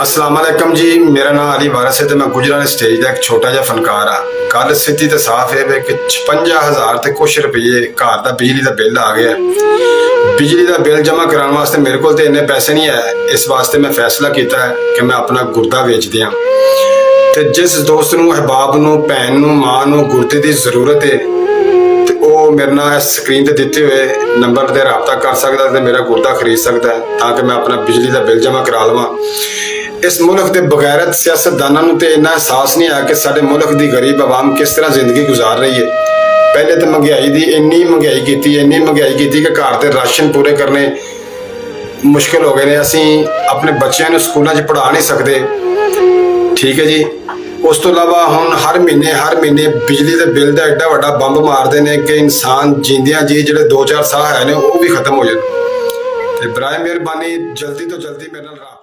अस्सलाम वालेकुम जी। मेरा नाम अली वारिस है तो मैं गुजरात स्टेज का एक छोटा जिहा फनकार हाँ। गल सीधी तो साफ है कि 56,000 ते कुछ रुपये घर का बिजली का बिल आ गया। बिजली का बिल जमा कराने वास्ते मेरे को इन्ने पैसे नहीं है। इस वास्ते मैं फैसला किया है कि मैं अपना गुर्दा बेच दियाँ। तो जिस दोस्त नूं, अहबाब नूं, भैन नूं, मां नूं गुर्दे की जरूरत है तो वह मेरे नाल स्क्रीन पर दिते हुए नंबर पर रबता कर सकता है, मेरा गुर्दा खरीद सकता है ताकि मैं अपना बिजली का बिल जमा करा लवां। इस मुल्क के बगैरत सियासतदानों तो इन्ना एहसास नहीं है कि साडे मुल्क की गरीब आवाम किस तरह जिंदगी गुजार रही है। पहले तो महंगाई की इन्नी महंगाई की कि घर के राशन पूरे करने मुश्किल हो गए ने। असी अपने बच्चों को स्कूलों पढ़ा नहीं सकते, ठीक है जी। उस तो इलावा हुण हर महीने बिजली के बिल का एडा वड्डा बंब मारते हैं कि इंसान जींदियां जी जो 2-4 साह है ने वो भी खत्म हो जाए। तो बराए मेहरबानी जल्दी तो जल्दी मेरे नाल